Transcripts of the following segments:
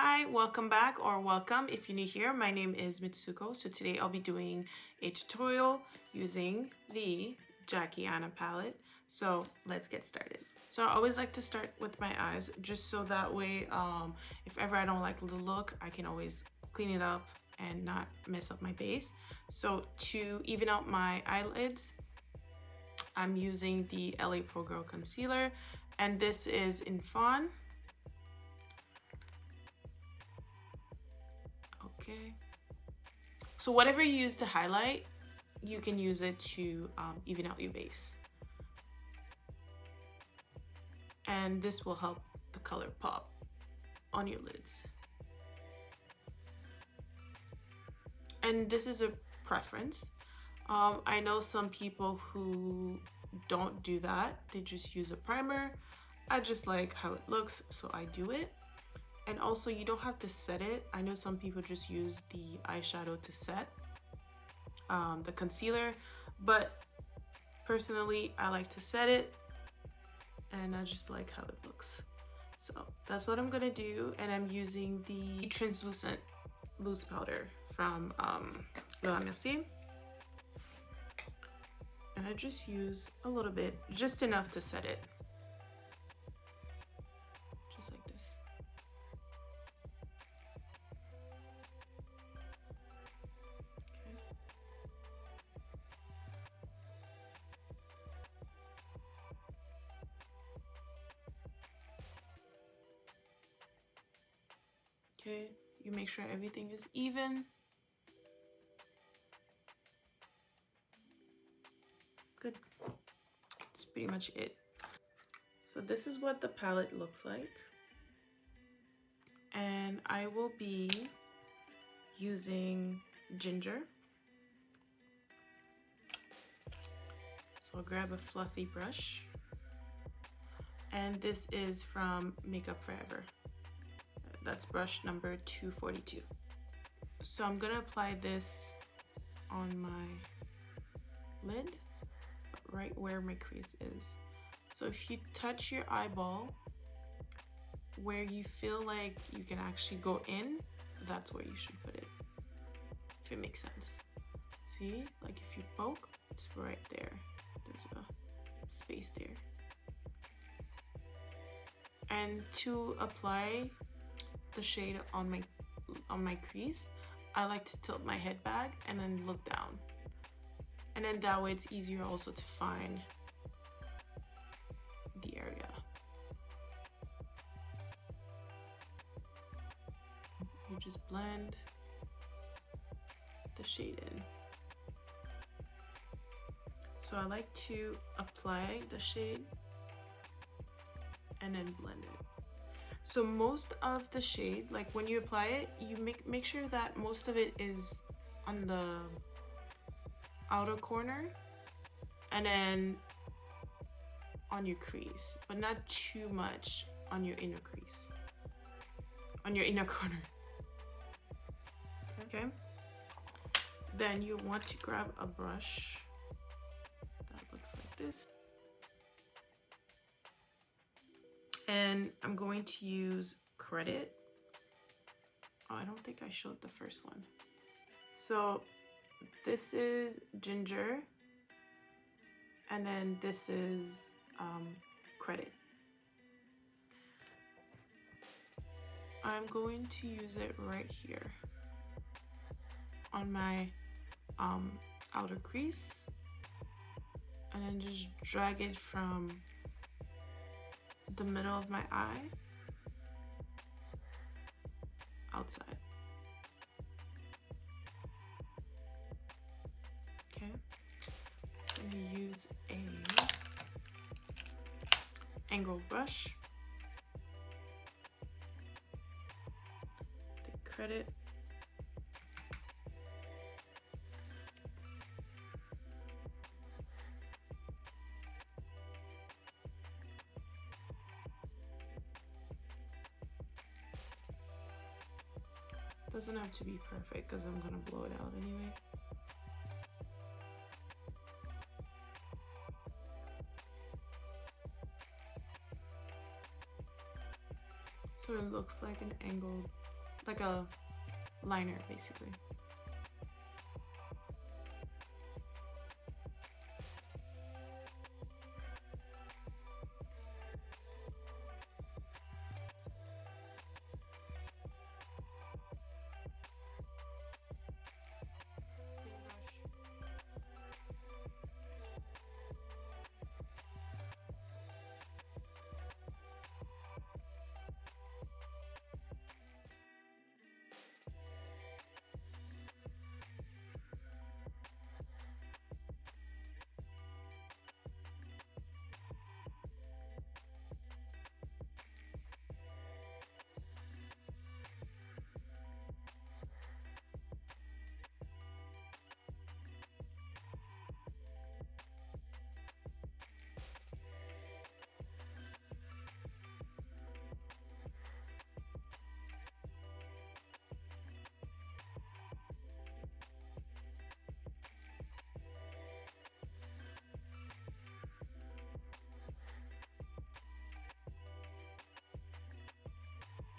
Hi, welcome back, or welcome if you're new here. My name is Mitsuko. So today I'll be doing a tutorial using the ABHxJackieaina palette. So let's get started. So I always like to start with my eyes, just so that way if ever I don't like the look, I can always clean it up and not mess up my base. So to even out my eyelids, I'm using the LA Pro Girl concealer, and this is in Fawn. Okay, so whatever you use to highlight, you can use it to even out your base, and this will help the color pop on your lids. And this is a preference. I know some people who don't do that, they just use a primer. I just like how it looks, so I do it. And also, you don't have to set it. I know some people just use the eyeshadow to set the concealer, but personally, I like to set it, and I just like how it looks. So that's what I'm gonna do, and I'm using the translucent loose powder from LauraMercier, and I just use a little bit, just enough to set it. Okay, you make sure everything is even. Good. That's pretty much it. So this is what the palette looks like. And I will be using ginger. So I'll grab a fluffy brush. And this is from Makeup Forever. That's brush number 242. So I'm gonna apply this on my lid, right where my crease is. So if you touch your eyeball where you feel like you can actually go in, that's where you should put it, if it makes sense. See, like if you poke, it's right there. There's a space there. And to apply the shade on my crease, I like to tilt my head back and then look down, and then that way it's easier also to find the area. You just blend the shade in. So I like to apply the shade and then blend it. So most of the shade, like when you apply it, you make sure that most of it is on the outer corner and then on your crease, but not too much on your inner crease, on your inner corner. Okay, then you want to grab a brush that looks like this, and I'm going to use Credit. Oh, I don't think I showed the first one. So this is ginger, and then this is Credit. I'm going to use it right here on my outer crease, and then just drag it from the middle of my eye outside. Okay, I'm going to use a angled brush, take Credit, doesn't have to be perfect because I'm gonna blow it out anyway. So So it looks like an angled, like a liner basically.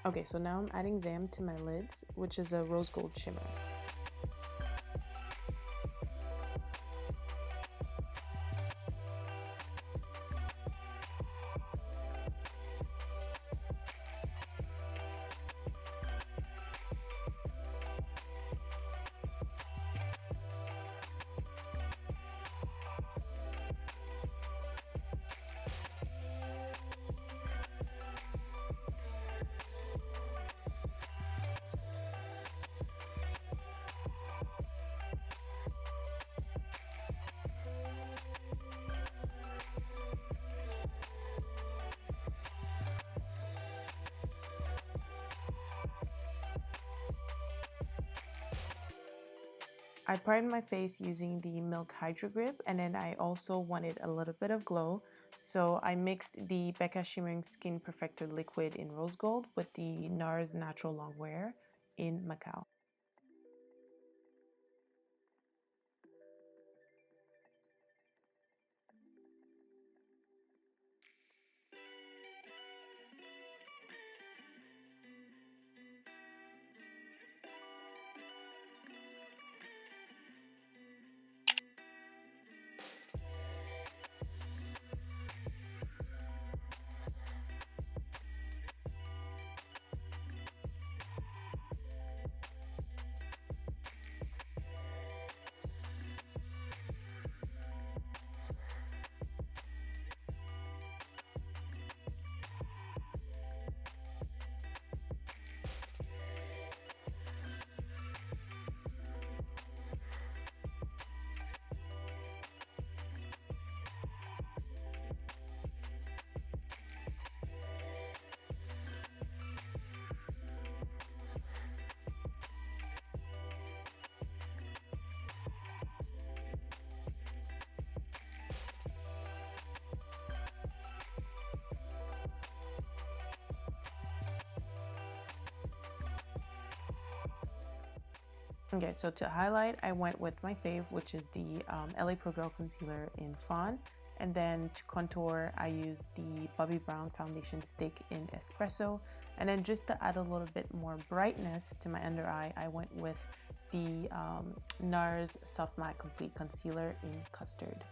Okay, so now I'm adding Zam to my lids, which is a rose gold shimmer. I primed my face using the Milk Hydro Grip, and then I also wanted a little bit of glow. So I mixed the Becca Shimmering Skin Perfector Liquid in Rose Gold with the NARS Natural Longwear in Macao. Okay, so to highlight, I went with my fave, which is the LA Pro Girl Concealer in Fawn. And then to contour, I used the Bobbi Brown Foundation Stick in Espresso. And then just to add a little bit more brightness to my under eye, I went with the NARS Soft Matte Complete Concealer in Custard.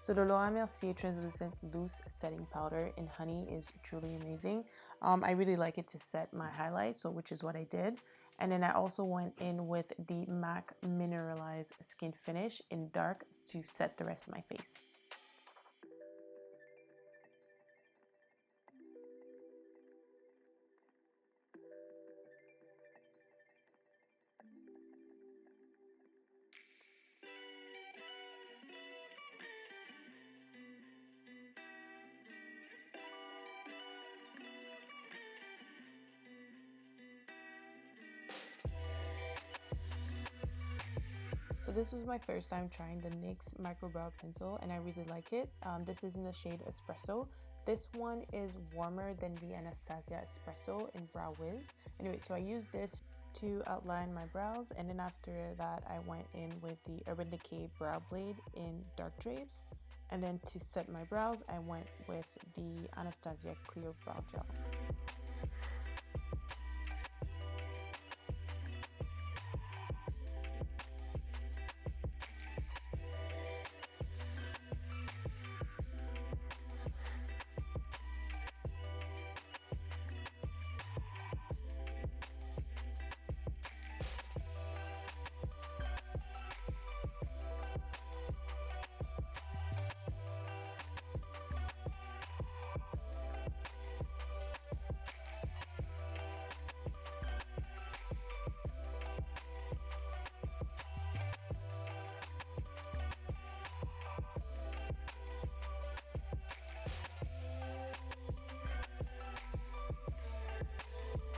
So the LauraMercier Translucent Loose Setting Powder in Honey is truly amazing. I really like it to set my highlights, so which is what I did. And then I also went in with the MAC Mineralize Skinfinish in dark to set the rest of my face. So this was my first time trying the NYX Micro Brow Pencil and I really like it. This is in the shade Espresso. This one is warmer than the Anastasia Espresso in Brow Wiz. Anyway, so I used this to outline my brows, and then after that I went in with the UrbanDecay Brow Blade in Dark Drapes. And then to set my brows, I went with the Anastasia Clear Brow Gel.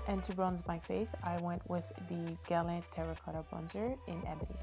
And to bronze my face, I went with the Glam Terracotta Bronzer in Ebony.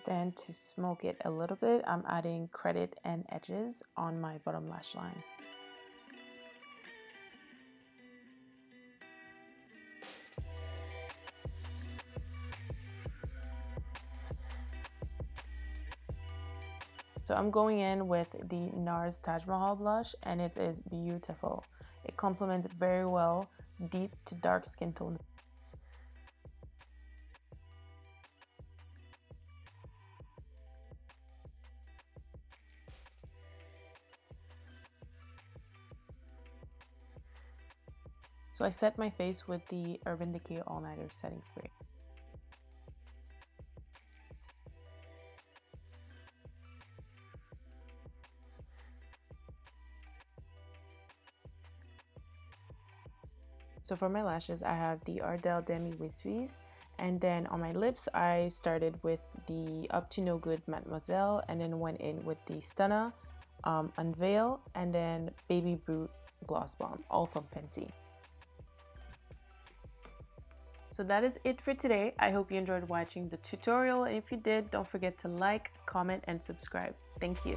Then to smoke it a little bit, I'm adding credit and edges on my bottom lash line. So I'm going in with the NARS Taj Mahal blush, and it is beautiful. It complements very well deep to dark skin tone. So I set my face with the UrbanDecay All Nighter Setting Spray. So for my lashes, I have the Ardell Demi Wispies, and then on my lips, I started with the Up to No Good Mattemoiselle, and then went in with the Stunna, Unveil, and then Baby Brute Gloss Bomb, all from FENTY. So that is it for today. I hope you enjoyed watching the tutorial, and if you did, don't forget to like, comment, and subscribe. Thank you.